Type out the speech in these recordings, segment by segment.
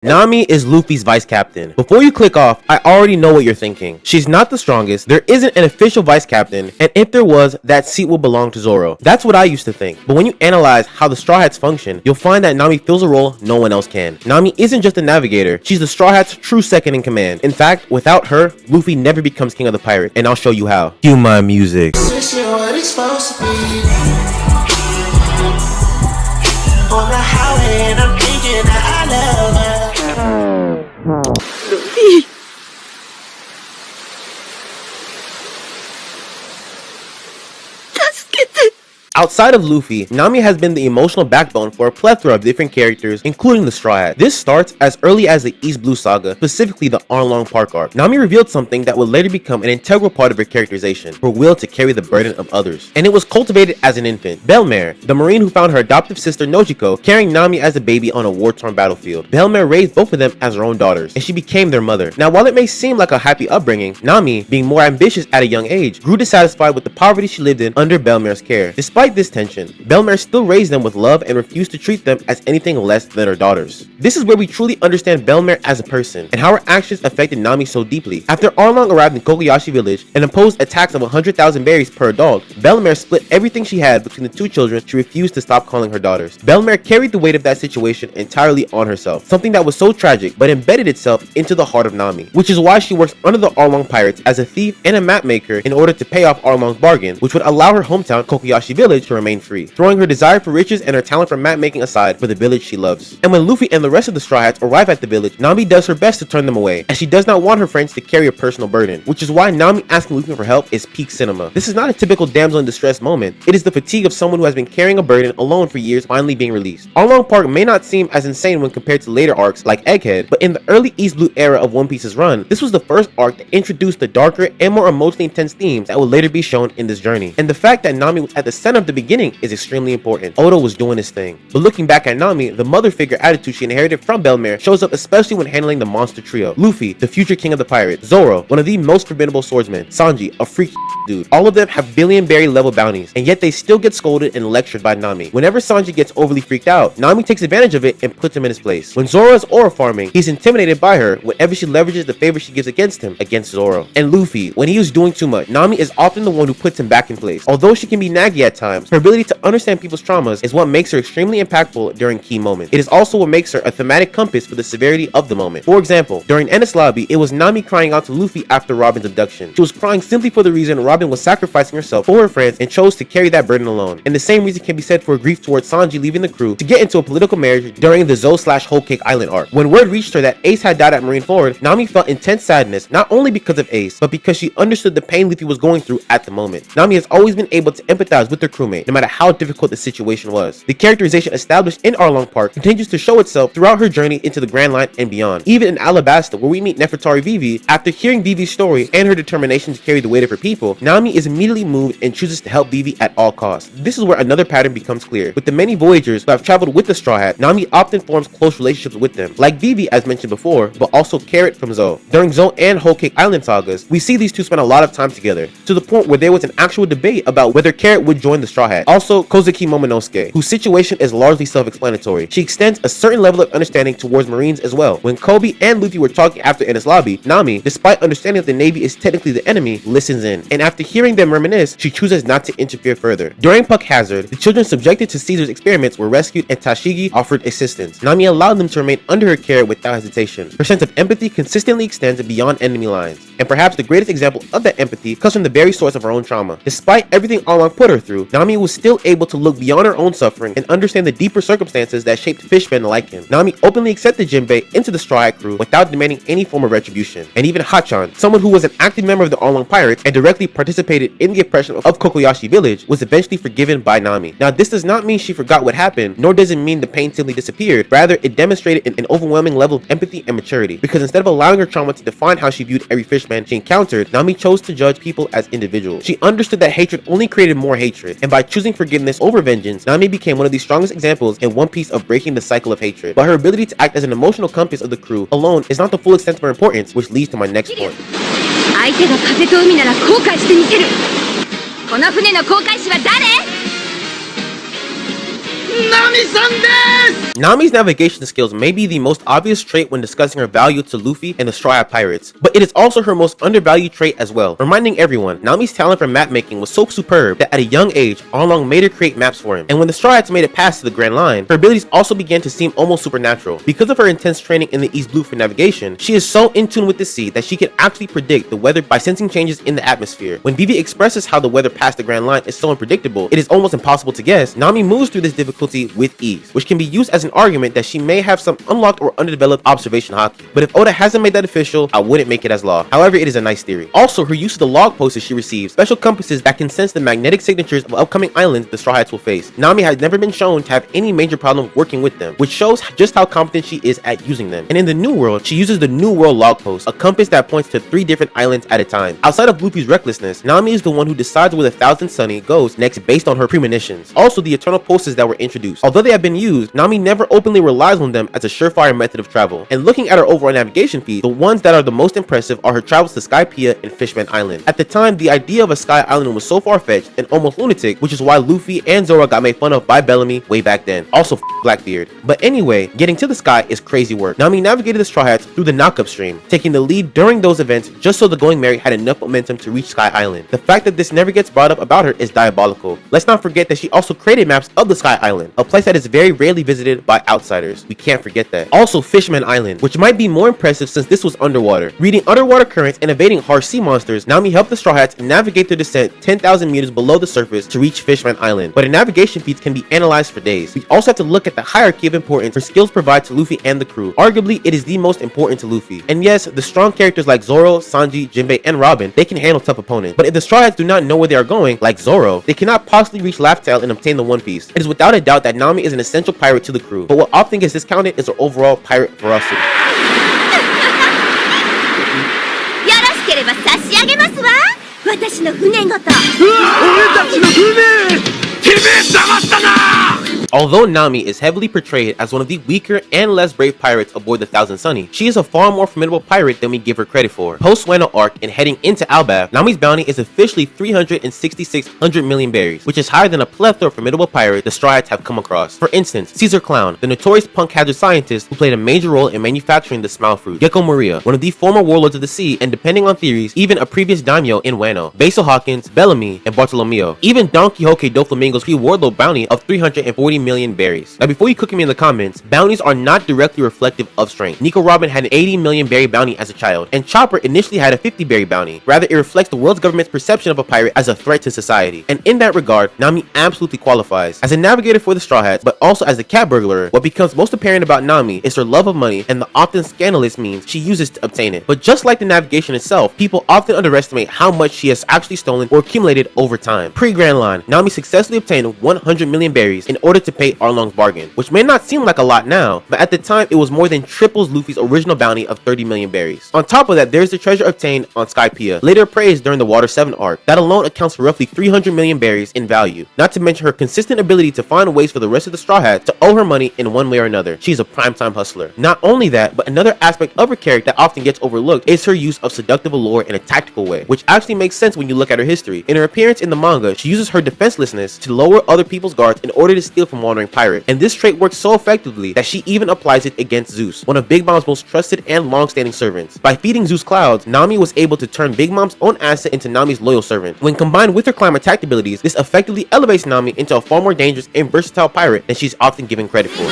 Nami is Luffy's vice captain. Before you click off, I already know what you're thinking. She's not the strongest, there isn't an official vice captain, and if there was, that seat will belong to Zoro. That's what I used to think. But when you analyze how the Straw Hats function, you'll find that Nami fills a role no one else can. Nami isn't just a navigator, she's the Straw Hats' true second in command. In fact, without her, Luffy never becomes king of the pirates, and I'll show you how. Cue my music. On the highway and I'm thinking that I love her. Luffy. Outside of Luffy, Nami has been the emotional backbone for a plethora of different characters, including the Straw Hat. This starts as early as the East Blue Saga, specifically the Arlong Park arc. Nami revealed something that would later become an integral part of her characterization, her will to carry the burden of others. And it was cultivated as an infant. Belle-Mère, the Marine who found her adoptive sister Nojiko carrying Nami as a baby on a war-torn battlefield. Belle-Mère raised both of them as her own daughters, and she became their mother. Now, while it may seem like a happy upbringing, Nami, being more ambitious at a young age, grew dissatisfied with the poverty she lived in under Belle-Mère's care. Despite this tension, Belle-Mère still raised them with love and refused to treat them as anything less than her daughters. This is where we truly understand Belle-Mère as a person and how her actions affected Nami so deeply. After Arlong arrived in Kokoyashi village and imposed a tax of 100,000 berries per adult, Belle-Mère split everything she had between the two children she refused to stop calling her daughters. Belle-Mère carried the weight of that situation entirely on herself, something that was so tragic but embedded itself into the heart of Nami, which is why she works under the Arlong pirates as a thief and a map maker in order to pay off Arlong's bargain, which would allow her hometown Kokoyashi village to remain free, throwing her desire for riches and her talent for map making aside for the village she loves. And when Luffy and the rest of the Straw Hats arrive at the village, Nami does her best to turn them away, as she does not want her friends to carry a personal burden, which is why Nami asking Luffy for help is peak cinema. This is not a typical damsel in distress moment, it is the fatigue of someone who has been carrying a burden alone for years finally being released. Arlong Park may not seem as insane when compared to later arcs like Egghead, but in the early East Blue era of One Piece's run, this was the first arc that introduced the darker and more emotionally intense themes that will later be shown in this journey. And the fact that Nami was at the center of the beginning is extremely important. Oda was doing his thing. But looking back at Nami, the mother figure attitude she inherited from Belle-Mère shows up especially when handling the monster trio. Luffy, the future king of the pirates. Zoro, one of the most formidable swordsmen. Sanji, a freaky dude. All of them have billion berry level bounties, and yet they still get scolded and lectured by Nami. Whenever Sanji gets overly freaked out, Nami takes advantage of it and puts him in his place. When Zoro is aura farming, he's intimidated by her whenever she leverages the favor she gives against him against Zoro. And Luffy, when he is doing too much, Nami is often the one who puts him back in place. Although she can be naggy at times, her ability to understand people's traumas is what makes her extremely impactful during key moments. It is also what makes her a thematic compass for the severity of the moment. For example, during Enies Lobby, it was Nami crying out to Luffy after Robin's abduction. She was crying simply for the reason Robin was sacrificing herself for her friends and chose to carry that burden alone. And the same reason can be said for grief towards Sanji leaving the crew to get into a political marriage during the Zou/Whole Cake Island arc. When word reached her that Ace had died at Marineford, Nami felt intense sadness, not only because of Ace, but because she understood the pain Luffy was going through at the moment. Nami has always been able to empathize with her crewmate, no matter how difficult the situation was. The characterization established in Arlong Park continues to show itself throughout her journey into the Grand Line and beyond. Even in Alabasta, where we meet Nefertari Vivi, after hearing Vivi's story and her determination to carry the weight of her people, Nami is immediately moved and chooses to help Vivi at all costs. This is where another pattern becomes clear. With the many voyagers who have traveled with the Straw Hat, Nami often forms close relationships with them, like Vivi as mentioned before, but also Carrot from Zou. During Zou and Whole Cake Island sagas, we see these two spend a lot of time together, to the point where there was an actual debate about whether Carrot would join the Straw Hat. Also, Kozuki Momonosuke, whose situation is largely self-explanatory. She extends a certain level of understanding towards Marines as well. When Kobe and Luffy were talking after Enies Lobby, Nami, despite understanding that the Navy is technically the enemy, listens in. And after hearing them reminisce, she chooses not to interfere further. During Puck Hazard, the children subjected to Caesar's experiments were rescued and Tashigi offered assistance. Nami allowed them to remain under her care without hesitation. Her sense of empathy consistently extends beyond enemy lines. And perhaps the greatest example of that empathy comes from the very source of her own trauma. Despite everything Arlong put her through, Nami was still able to look beyond her own suffering and understand the deeper circumstances that shaped fishmen like him. Nami openly accepted Jinbei into the Straw Hat crew without demanding any form of retribution. And even Hachan, someone who was an active member of the Arlong Pirates and directly participated in the oppression of Kokoyashi village, was eventually forgiven by Nami. Now, this does not mean she forgot what happened, nor does it mean the pain simply disappeared. Rather, it demonstrated an overwhelming level of empathy and maturity, because instead of allowing her trauma to define how she viewed every fishman she encountered, Nami chose to judge people as individuals. She understood that hatred only created more hatred, and by choosing forgiveness over vengeance, Nami became one of the strongest examples in One Piece of breaking the cycle of hatred. But her ability to act as an emotional compass of the crew alone is not the full extent of her importance, which leads to my next point. 相手が風と海なら後悔してみせる。この船の航海士は誰？ Nami's navigation skills may be the most obvious trait when discussing her value to Luffy and the Strawhat Pirates, but it is also her most undervalued trait as well. Reminding everyone, Nami's talent for map making was so superb that at a young age, Arlong made her create maps for him, and when the Straw Hats made it past to the Grand Line, her abilities also began to seem almost supernatural. Because of her intense training in the East Blue for navigation, she is so in tune with the sea that she can actually predict the weather by sensing changes in the atmosphere. When Vivi expresses how the weather past the Grand Line is so unpredictable, it is almost impossible to guess, Nami moves through this difficulty with ease, which can be used as an argument that she may have some unlocked or underdeveloped observation hockey. But if Oda hasn't made that official, I wouldn't make it as law. However, it is a nice theory. Also, her use of the log posters she receives, special compasses that can sense the magnetic signatures of upcoming islands the Straw Hats will face. Nami has never been shown to have any major problem working with them, which shows just how competent she is at using them. And in the New World, she uses the New World log post, a compass that points to 3 different islands at a time. Outside of Luffy's recklessness, Nami is the one who decides where the Thousand Sunny goes next based on her premonitions. Also, the eternal posters that were introduced. Although they have been used, Nami never openly relies on them as a surefire method of travel. And looking at her overall navigation feat, the ones that are the most impressive are her travels to Skypiea and Fishman Island. At the time, the idea of a Sky Island was so far-fetched and almost lunatic, which is why Luffy and Zoro got made fun of by Bellamy way back then. Also Blackbeard. But anyway, getting to the sky is crazy work. Nami navigated the Straw Hats through the knockup stream, taking the lead during those events just so the Going Merry had enough momentum to reach Sky Island. The fact that this never gets brought up about her is diabolical. Let's not forget that she also created maps of the Sky Island, a place that is very rarely visited by outsiders. We can't forget that. Also Fishman Island, which might be more impressive since this was underwater. Reading underwater currents and evading harsh sea monsters, Nami helped the Straw Hats navigate their descent 10,000 meters below the surface to reach Fishman Island, but her navigation feats can be analyzed for days. We also have to look at the hierarchy of importance her skills provide to Luffy and the crew. Arguably, it is the most important to Luffy. And yes, the strong characters like Zoro, Sanji, Jinbei, and Robin, they can handle tough opponents. But if the Straw Hats do not know where they are going, like Zoro, they cannot possibly reach Laugh Tale and obtain the One Piece. It is without a doubt that Nami is an essential pirate to the crew, but what often gets discounted is her overall pirate ferocity. 私の船ごと。俺たちの船！てめえ騙したな！ Although Nami is heavily portrayed as one of the weaker and less brave pirates aboard the Thousand Sunny, she is a far more formidable pirate than we give her credit for. Post-Wano arc and heading into Albath, Nami's bounty is officially 366 million berries, which is higher than a plethora of formidable pirates the Straw Hats have come across. For instance, Caesar Clown, the notorious punk hazard scientist who played a major role in manufacturing the Smile Fruit. Gecko Maria, one of the former warlords of the sea and depending on theories, even a previous daimyo in Wano. Basil Hawkins, Bellamy, and Bartolomeo. Even Don Quixote Doflamingo's pre-warlord bounty of 340 million berries. Now before you cook me in the comments, bounties are not directly reflective of strength. Nico Robin had an 80 million berry bounty as a child, and Chopper initially had a 50 berry bounty. Rather, it reflects the world's government's perception of a pirate as a threat to society. And in that regard, Nami absolutely qualifies. As a navigator for the Straw Hats, but also as the Cat Burglar, what becomes most apparent about Nami is her love of money and the often scandalous means she uses to obtain it. But just like the navigation itself, people often underestimate how much she has actually stolen or accumulated over time. Pre-Grand Line, Nami successfully obtained 100 million berries in order to pay Arlong's bargain, which may not seem like a lot now, but at the time it was more than triples Luffy's original bounty of 30 million berries. On top of that, there's the treasure obtained on Skypiea, later appraised during the Water 7 arc. That alone accounts for roughly 300 million berries in value, not to mention her consistent ability to find ways for the rest of the Straw Hats to owe her money in one way or another. She's a primetime hustler. Not only that, but another aspect of her character that often gets overlooked is her use of seductive allure in a tactical way, which actually makes sense when you look at her history. In her appearance in the manga, she uses her defenselessness to lower other people's guards in order to steal from wandering pirates, and this trait works so effectively that she even applies it against Zeus, one of Big Mom's most trusted and long-standing servants. By feeding Zeus clouds, Nami was able to turn Big Mom's own asset into Nami's loyal servant. When combined with her climb attack abilities, this effectively elevates Nami into a far more dangerous and versatile pirate than she's often given credit for.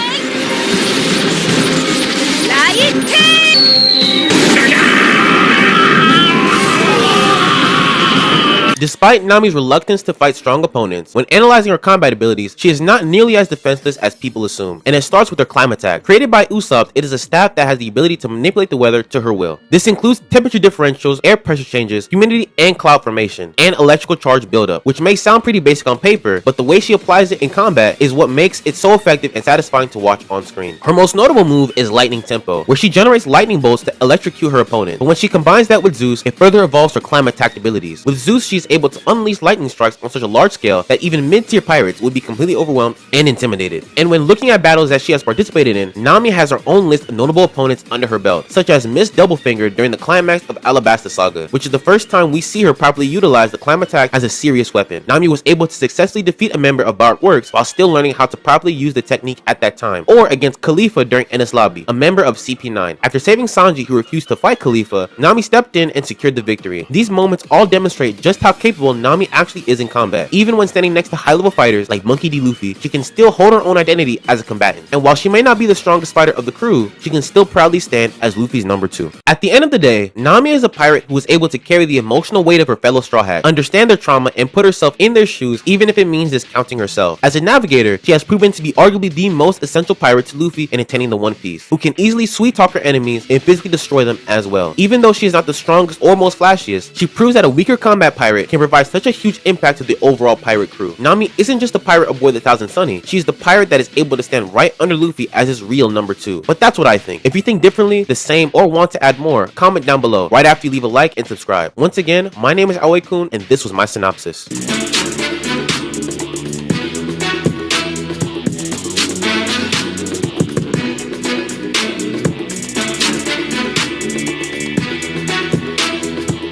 Despite Nami's reluctance to fight strong opponents, when analyzing her combat abilities, she is not nearly as defenseless as people assume, and it starts with her climb attack. Created by Usopp, it is a staff that has the ability to manipulate the weather to her will. This includes temperature differentials, air pressure changes, humidity and cloud formation, and electrical charge buildup, which may sound pretty basic on paper, but the way she applies it in combat is what makes it so effective and satisfying to watch on screen. Her most notable move is Lightning Tempo, where she generates lightning bolts to electrocute her opponent, but when she combines that with Zeus, it further evolves her climb attack abilities. With Zeus, she's able to unleash lightning strikes on such a large scale that even mid-tier pirates would be completely overwhelmed and intimidated. And when looking at battles that she has participated in, Nami has her own list of notable opponents under her belt, such as Miss Doublefinger during the climax of Alabasta Saga, which is the first time we see her properly utilize the climb attack as a serious weapon. Nami was able to successfully defeat a member of Bark Works while still learning how to properly use the technique at that time, or against Khalifa during Enies Lobby, a member of CP9. After saving Sanji, who refused to fight Khalifa, Nami stepped in and secured the victory. These moments all demonstrate just how capable Nami actually is in combat. Even when standing next to high-level fighters like Monkey D. Luffy, she can still hold her own identity as a combatant. And while she may not be the strongest fighter of the crew, she can still proudly stand as Luffy's number 2. At the end of the day, Nami is a pirate who is able to carry the emotional weight of her fellow Straw Hats, understand their trauma, and put herself in their shoes even if it means discounting herself. As a navigator, she has proven to be arguably the most essential pirate to Luffy in attaining the One Piece, who can easily sweet-talk her enemies and physically destroy them as well. Even though she is not the strongest or most flashiest, she proves that a weaker combat pirate can provide such a huge impact to the overall pirate crew. Nami isn't just a pirate aboard the Thousand Sunny, she's the pirate that is able to stand right under Luffy as his real number 2. But that's what I think. If you think differently, the same, or want to add more, comment down below right after you leave a like and subscribe. Once again, my name is AOI-KUN and this was my synopsis.